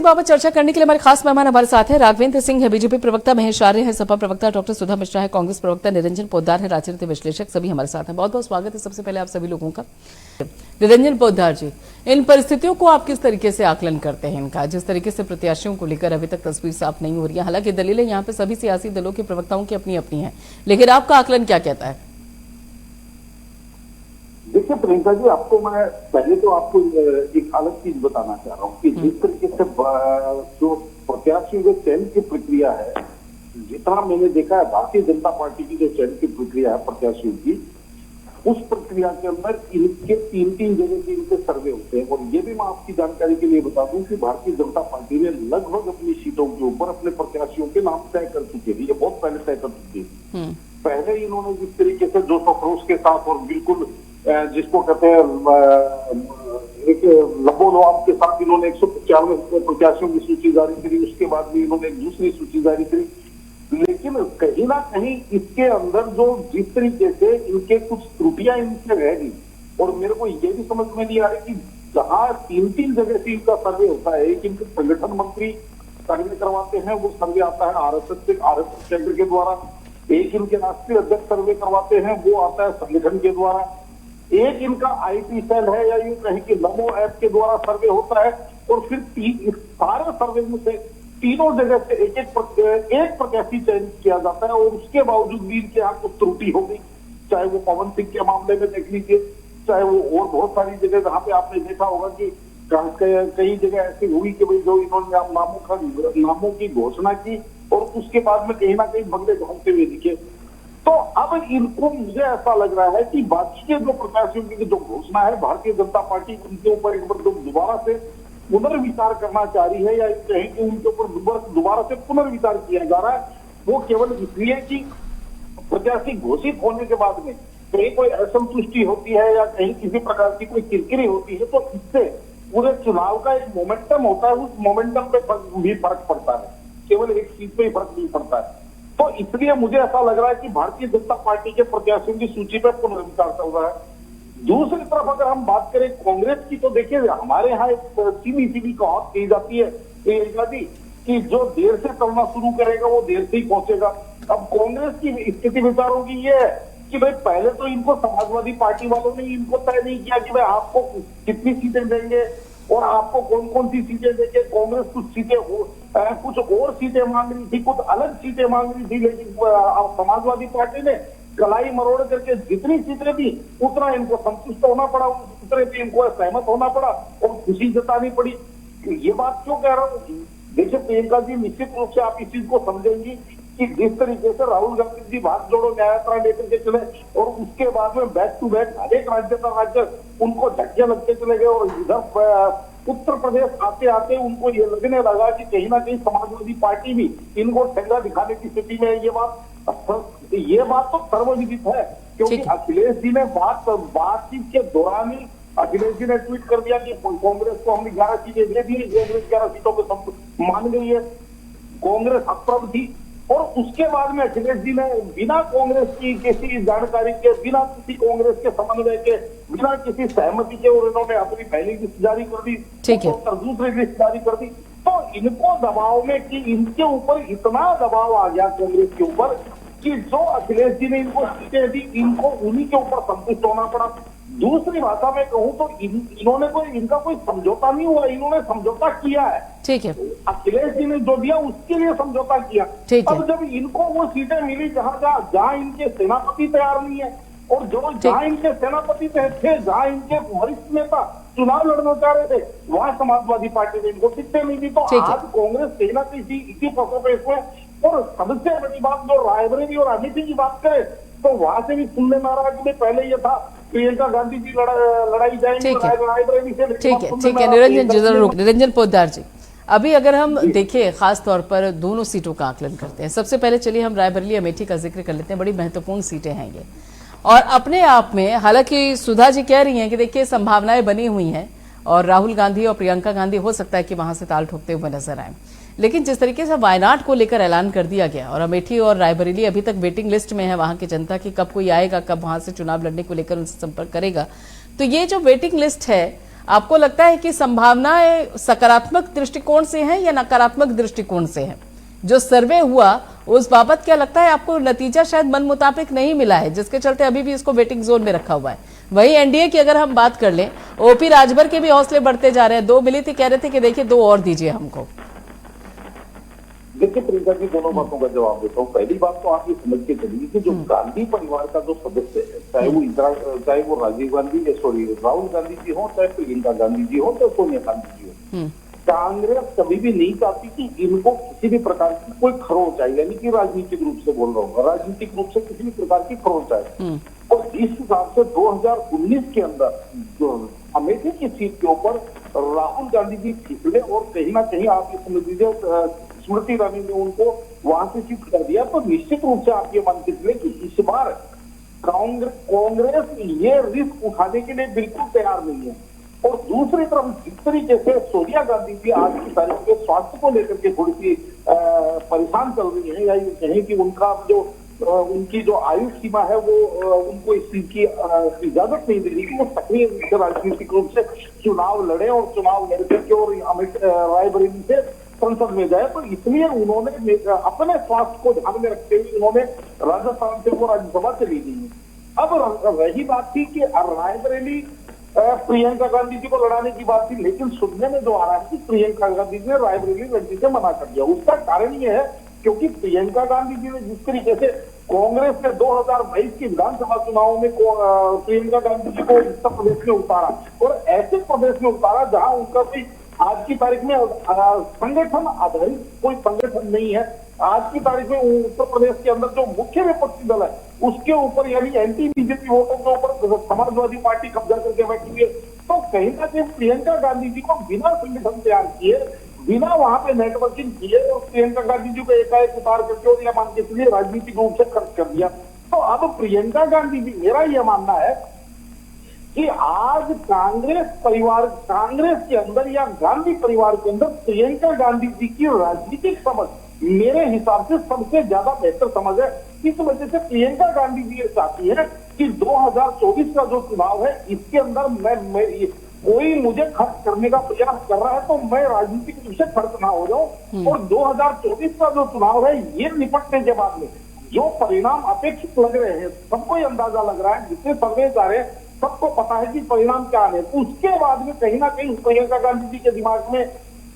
बाबत चर्चा करने के लिए हमारे खास मेहमान हमारे साथ हैं। राघवेंद्र सिंह है बीजेपी प्रवक्ता, महेश आर्य है सपा प्रवक्ता, डॉक्टर सुधा मिश्रा है कांग्रेस प्रवक्ता, निरंजन पोद्दार है राजनीति विश्लेषक, सभी हमारे साथ हैं। बहुत बहुत स्वागत है सबसे पहले आप सभी लोगों का। निरंजन पोद्दार जी, इन परिस्थितियों को आप किस तरीके से आकलन करते हैं इनका, जिस तरीके से प्रत्याशियों को लेकर अभी तक तस्वीर साफ नहीं हो रही है? हालांकि दलीलें यहाँ पे सभी सियासी दलों के प्रवक्ताओं की अपनी अपनी है, लेकिन आपका आकलन क्या कहता है? देखिए प्रियंका जी, आपको मैं पहले तो आपको एक अलग चीज बताना चाह रहा हूँ कि जिस तरीके से जो प्रत्याशियों के चयन की प्रक्रिया है, जितना मैंने देखा है भारतीय जनता पार्टी की जो चयन की प्रक्रिया है प्रत्याशियों की, उस प्रक्रिया के अंदर इनके तीन जगह के इनके सर्वे होते हैं। और ये भी मैं आपकी जानकारी के लिए बता दूं कि भारतीय जनता पार्टी ने लगभग अपनी सीटों के ऊपर अपने प्रत्याशियों के नाम तय कर चुके हैं। ये बहुत पहले तय कर चुके हैं। पहले इन्होंने जिस तरीके से जोश और खरोश के साथ और बिल्कुल जिसको कहते हैं एक लबोलवाब के साथ इन्होंने 195 प्रत्याशियों की सूची जारी करी। उसके बाद भी इन्होंने एक दूसरी सूची जारी करी, लेकिन कहीं ना कहीं इसके अंदर जो जिस तरीके से इनके कुछ त्रुटियां इनसे रह गई। और मेरे को ये भी समझ में नहीं आ रही कि जहां तीन जगह से इनका सर्वे होता है, कि इनके संगठन मंत्री सर्वे करवाते हैं, वो सर्वे आता है आरएसएस केंद्र के द्वारा। एक इनके राष्ट्रीय अध्यक्ष सर्वे करवाते हैं, वो आता है संगठन के द्वारा। एक इनका आईटी सेल है या यूं कहें कि नमो ऐप के द्वारा सर्वे होता है। और फिर सारे सर्वे में से तीनों जगह से एक प्रत्याशी चयन किया जाता है। और उसके बावजूद भी इनके यहाँ कुछ त्रुटि हो गई, चाहे वो पवन सिंह के मामले में देख लीजिए, चाहे वो और बहुत सारी जगह जहाँ पे आपने देखा होगा कि कई जगह ऐसी हुई कि भाई जो इन्होंने नामों की घोषणा की और उसके बाद में कहीं ना कहीं बंगले घूमते हुए दिखे। तो अब इनको, मुझे ऐसा लग रहा है कि बाकी के जो प्रत्याशियों की जो घोषणा है, भारतीय जनता पार्टी उनके ऊपर एक बार दोबारा से पुनर्विचार करना चाह रही है, या कहें कि उनके ऊपर दोबारा से पुनर्विचार किया जा रहा है। वो केवल इसलिए कि प्रत्याशी घोषित होने के बाद में कहीं कोई असंतुष्टि होती है या कहीं किसी प्रकार की कोई किरकिरी होती है, तो इससे पूरे चुनाव का एक मोमेंटम होता है, उस मोमेंटम पे भी फर्क पड़ता है, केवल एक सीट पे ही फर्क नहीं पड़ता है। तो इसलिए मुझे ऐसा लग रहा है कि भारतीय जनता पार्टी के प्रत्याशियों की सूची पर पुनर्विचार चल रहा है। दूसरी तरफ अगर हम बात करें कांग्रेस की, तो देखिए हमारे यहाँ एक सीधी कहावत कही जाती है कि जो देर से चलना शुरू करेगा वो देर से ही पहुंचेगा। अब कांग्रेस की स्थिति विचारों की ये है कि भाई पहले तो इनको समाजवादी पार्टी वालों ने इनको तय नहीं किया कि भाई आपको कितनी सीटें देंगे और आपको कौन कौन सी सीटें देंगे। कांग्रेस कुछ और सीटें मांग रही थी, कुछ अलग सीटें मांग रही थी, लेकिन समाजवादी पार्टी ने कलाई मरोड़ करके जितनी सीटें दी उतना इनको संतुष्ट होना पड़ा, उतने पे इनको सहमत होना पड़ा और खुशी जतानी पड़ी। ये बात क्यों कह रहा हूँ? देखिए प्रियंका जी, निश्चित रूप से आप इस चीज को समझेंगी कि जिस तरीके से राहुल गांधी जी भारत जोड़ो न्याय यात्रा लेकर के चले और उसके बाद में बैक टू बैक हर एक राज्य उनको धक्के लगते चले गए, और इधर उत्तर प्रदेश आते आते उनको ये लगने लगा कि कहीं ना कहीं समाजवादी पार्टी भी इनको ठेंगा दिखाने की स्थिति में है। ये बात तो सर्वविदित है, क्योंकि अखिलेश जी ने बातचीत के दौरान ही अखिलेश जी ने ट्वीट कर दिया कि कांग्रेस को हमने 11 सीटें दे दी, कांग्रेस 11 सीटों को मान गई है, कांग्रेस अप्रब थी। और उसके बाद में अखिलेश जी ने बिना कांग्रेस की किसी जानकारी के, बिना किसी कांग्रेस के समन्वय के, बिना किसी सहमति के, और इन्होंने अपनी पहली लिस्ट जारी कर दी, दूसरी लिस्ट जारी कर दी। तो इनको दबाव में कि इनके ऊपर इतना दबाव आ गया कांग्रेस के ऊपर कि जो अखिलेश जी ने इनको सीटें दी, इनको उन्हीं के ऊपर संतुष्ट होना पड़ा। दूसरी भाषा में कहूं तो इन्होंने इनका कोई समझौता नहीं हुआ, इन्होंने समझौता किया है। ठीक है, अखिलेश जी ने जो दिया उसके लिए समझौता किया। अब जब इनको वो सीटें मिली जहां इनके सेनापति तैयार नहीं है, और जहां इनके सेनापति थे, जहां इनके वरिष्ठ नेता चुनाव लड़ना चाह रहे थे, वहां समाजवादी पार्टी ने इनको टिकटें नहीं दी। तो आज कांग्रेस कहीं ना कहीं इसी फंसे में। और सबसे बड़ी बात, जो रायबरेली और अमेठी की बात करें तो वहां से भी सुनने में आ रहा कि पहले ये था प्रियंका गांधी जी लड़ाई जाएंगे रायबरेली से। ठीक है निरंजन जी, जरूर निरंजन पोद्दार जी, अभी अगर हम देखें खास तौर पर दोनों सीटों का आकलन करते हैं, सबसे पहले चलिए हम रायबरेली अमेठी का जिक्र कर लेते हैं। बड़ी महत्वपूर्ण सीटें हैं ये, और अपने आप में, हालांकि सुधा जी कह रही हैं कि देखिए संभावनाएं बनी हुई हैं और राहुल गांधी और प्रियंका गांधी हो सकता है कि वहां से ताल ठोकते हुए नजर आए, लेकिन जिस तरीके से वायनाड को लेकर ऐलान कर दिया गया और अमेठी और रायबरेली अभी तक वेटिंग लिस्ट में है वहां की जनता की, कब कोई आएगा, कब वहां से चुनाव लड़ने को लेकर उनसे संपर्क करेगा, तो ये जो वेटिंग लिस्ट है आपको लगता है कि संभावनाएं सकारात्मक दृष्टिकोण से हैं या नकारात्मक दृष्टिकोण से हैं? जो सर्वे हुआ उस बाबत क्या लगता है आपको? नतीजा शायद मन मुताबिक नहीं मिला है, जिसके चलते अभी भी इसको वेटिंग जोन में रखा हुआ है। वही एनडीए की अगर हम बात कर लें, ओपी राजभर के भी हौसले बढ़ते जा रहे हैं। 2 मिली थी, कह रहे थे कि देखिए 2 और दीजिए हमको। देखिए प्रियंका जी, दोनों बातों का जवाब देता हूँ। पहली बात तो आप ये समझ के चलिए कि जो गांधी परिवार का जो सदस्य है, चाहे वो राजीव गांधी, राहुल गांधी जी हो, चाहे प्रियंका गांधी जी हो, चाहे सोनिया गांधी जी हो, कांग्रेस कभी भी नहीं चाहती कि इनको किसी भी प्रकार की कोई खरोंच आए, यानी कि राजनीतिक रूप से बोल रहा हूँ, राजनीतिक रूप से किसी भी प्रकार की खरोंच आए। और इस हिसाब से 2019 के अंदर जो अमेठी की सीट के ऊपर राहुल गांधी जी फिसले और कहीं ना कहीं आप ये समझ लीजिए स्मृति ईरानी ने उनको वहां से शिफ्ट कर दिया, तो निश्चित रूप से आप ये मान के चले कि इस बार कांग्रेस ये रिस्क उठाने के लिए बिल्कुल तैयार नहीं है। और दूसरी तरफ जिस तरीके से सोनिया गांधी जी आज की तारीख में स्वास्थ्य को लेकर के थोड़ी सी परेशान चल रही है, या ये कहें कि उनकी जो आयु सीमा है वो उनको इस चीज की इजाजत नहीं दे रही कि वो सक्रिय राजनीतिक रूप से चुनाव लड़े और चुनाव लड़ करके और रायबरेली से संसद में जाए। तो इसलिए उन्होंने अपने स्वास्थ्य को ध्यान में रखते हुए उन्होंने राजस्थान से वो राज्यसभा चली गई है। अब रही बात थी कि रायबरेली प्रियंका गांधी जी को लड़ाने की बात थी, लेकिन सुनने में जो आ रहा है कि प्रियंका गांधी जी ने रायबरेली लड़ने से मना कर दिया। उसका कारण ये है क्योंकि प्रियंका गांधी जी ने जिस तरीके से कांग्रेस ने 2022 के विधानसभा चुनाव में प्रियंका गांधी जी को उत्तर प्रदेश में उतारा, और ऐसे प्रदेश में उतारा जहां उनका कोई आज की तारीख में संगठन आधारित कोई संगठन नहीं है। आज की तारीख में उत्तर प्रदेश के अंदर जो मुख्य विपक्षी दल है उसके ऊपर, यानी एंटी बीजेपी वोटों के ऊपर समाजवादी पार्टी कब्जा करके बैठी हुई है। तो कहीं ना कहीं प्रियंका गांधी जी को बिना संगठन तैयार किए, बिना वहां पे नेटवर्किंग किए और प्रियंका गांधी जी को एकाएक उतार करके और या मान के चलिए राजनीतिक रूप से खर्च कर दिया। तो अब प्रियंका गांधी जी, मेरा यह मानना है कि आज कांग्रेस के अंदर या गांधी परिवार के अंदर प्रियंका गांधी जी की राजनीतिक समझ मेरे हिसाब से सबसे ज्यादा बेहतर समझ है। इस वजह से प्रियंका गांधी जी ये चाहती है कि 2024 का जो चुनाव है इसके अंदर मैं कोई मुझे खर्च करने का प्रयास कर रहा है तो मैं राजनीतिक रूप से खर्च ना हो जाऊं। और 2024 का जो चुनाव है ये निपटने के बाद में जो परिणाम अपेक्षित लग रहे हैं, सबको अंदाजा लग रहा है, जितने सर्वे जा रहे हैं सबको पता है कि परिणाम क्या है। तो उसके बाद में कहीं ना कहीं प्रियंका गांधी जी के दिमाग में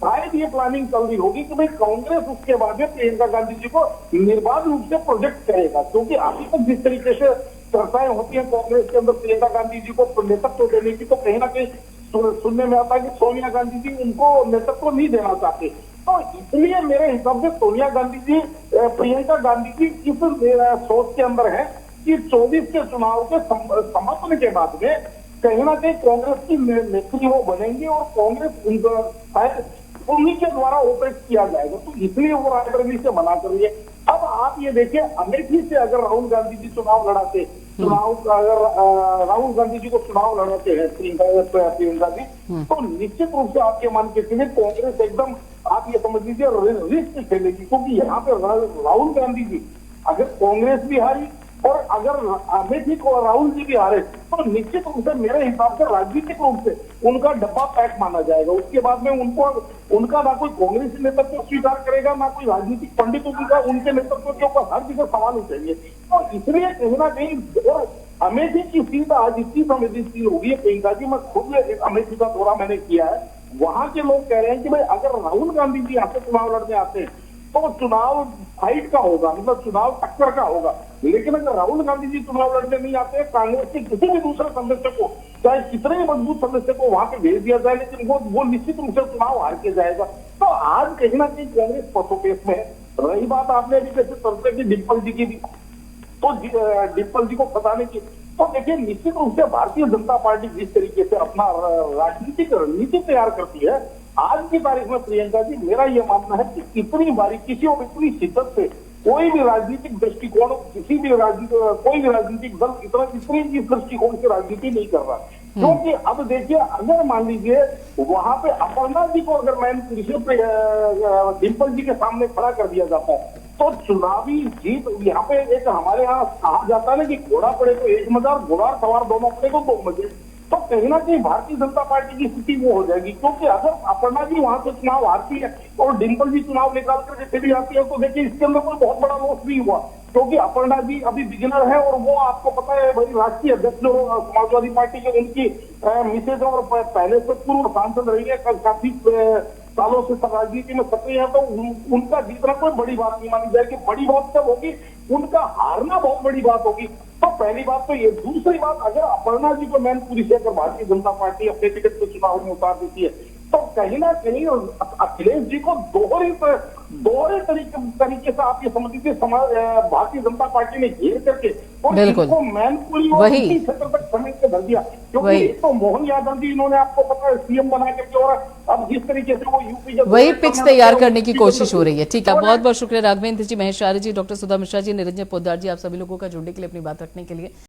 शायद ये प्लानिंग चल रही होगी कि भाई कांग्रेस उसके बाद में प्रियंका गांधी जी को निर्बाध रूप से प्रोजेक्ट करेगा, क्योंकि अभी तक जिस तरीके से चर्चाएं होती है कांग्रेस के अंदर प्रियंका गांधी जी को नेतृत्व देने की, तो कहीं ना कहीं सुनने में आता है कि सोनिया गांधी जी उनको नेतृत्व नहीं देना चाहते। तो इसलिए मेरे हिसाब से सोनिया गांधी जी, प्रियंका गांधी जी इस सोच के अंदर है कि 24 के चुनाव के समापन के बाद में कहीं ना कहीं कांग्रेस की नेत्री वो बनेंगे और कांग्रेस शायद उन्हीं के द्वारा ऑपरेट किया जाएगा। तो इसलिए वो रायबरेली से मना कर रही है। अब आप ये देखिए, अमेठी से अगर राहुल गांधी जी चुनाव लड़ाते राहुल गांधी जी को चुनाव लड़ाते हैं प्रियंका जी, तो निश्चित रूप से आपके मान के चलिए कांग्रेस एकदम आप ये समझ लीजिए रिस्क खेलेगी, क्योंकि यहाँ पे राहुल गांधी जी अगर कांग्रेस भी हारी और अगर अमेठी को राहुल जी भी हारे तो निश्चित रूप से मेरे हिसाब से राजनीतिक रूप से उनका डब्बा पैक माना जाएगा। उसके बाद में उनका ना कोई कांग्रेस नेतृत्व स्वीकार करेगा, ना कोई राजनीतिक पंडित उनके नेतृत्व के ऊपर हर जगह सवाल उठेंगे। तो इसलिए कहीं ना कहीं और अमेठी की सीट आज इतनी संवेदनशील होगी प्रियंका जी, मैं खुद अमेठी का दौरा मैंने किया है, वहां के लोग कह रहे हैं कि भाई अगर राहुल गांधी जी यहाँ से चुनाव लड़ने आते हैं तो चुनाव फाइट का होगा, मतलब चुनाव टक्कर का होगा। लेकिन अगर राहुल गांधी जी चुनाव लड़ने नहीं आते हैं, कांग्रेस के किसी भी दूसरे सदस्य को, चाहे कितने ही मजबूत सदस्य को वहां पे भेज दिया जाए, लेकिन वो निश्चित रूप से चुनाव हार के जाएगा। तो आज कहीं ना कहीं कांग्रेस पसोपेश में है। रही बात आपने अभी जैसे चर्चा की डिम्पल जी की भी, तो डिम्पल जी को फंसाने की, तो देखिए निश्चित रूप से भारतीय जनता पार्टी जिस तरीके से अपना राजनीतिक रणनीति तैयार करती है आज की तारीख में प्रियंका जी, मेरा यह मानना है कि कितनी बारीकी और इतनी शिद्दत से कोई भी राजनीतिक दृष्टिकोण, कोई भी राजनीतिक दल इतनी इस दृष्टिकोण से राजनीति नहीं कर रहा। क्योंकि अब देखिए, अगर मान लीजिए वहां पे अपर्णा जी को अगर मैन डिम्पल जी के सामने खड़ा कर दिया जाता है तो चुनावी जीत यहाँ पे एक हमारे यहाँ कहा जाता है ना कि घोड़ा पड़े तो एक मजा, घोड़ा सवार दोनों पड़े तो दो मजे। तो कहीं ना कहीं भारतीय जनता पार्टी की स्थिति वो हो जाएगी, क्योंकि अगर अपर्णा जी वहां से चुनाव हारती है और डिम्पल जी चुनाव निकाल करके चली जाती है, तो देखिए इसके अंदर कोई बहुत बड़ा लॉस नहीं हुआ, क्योंकि अपर्णा जी अभी बिगिनर है और वो आपको पता है भाई राष्ट्रीय अध्यक्ष जो समाजवादी पार्टी के उनकी मिसेज और पहले से पूर्व सांसद रही है, काफी सालों से राजनीति में सक्रिय है, तो उनका जीतना कोई बड़ी बात नहीं मानी जाएगी। बड़ी बात जब होगी उनका हारना बहुत बड़ी बात होगी। तो पहली बात तो ये, दूसरी बात, अगर अपर्णा जी को मैनपुरी से अगर भारतीय जनता पार्टी अपने टिकट पे चुनाव में उतार देती है, तो कहीं ना कहीं अखिलेश जी को दोहरे तरीके से आप ये समझ लीजिए भारतीय जनता पार्टी ने घेर करके और इनको मैनपुरी और इसी क्षेत्र तक समेट के धर दिया, क्योंकि तो मोहन यादव जी इन्होंने आपको पता है सीएम बना करके, और अब जिस तरीके से वो यूपी वही पिच तैयार करने की कोशिश हो रही है। ठीक है, बहुत बहुत शुक्रिया राघवेंद्र जी, महेश आर्य जी, डॉक्टर सुधा मिश्रा जी, निरंजन पोद्दार जी, आप सभी लोगों का जुड़ने के लिए, अपनी बात रखने के लिए।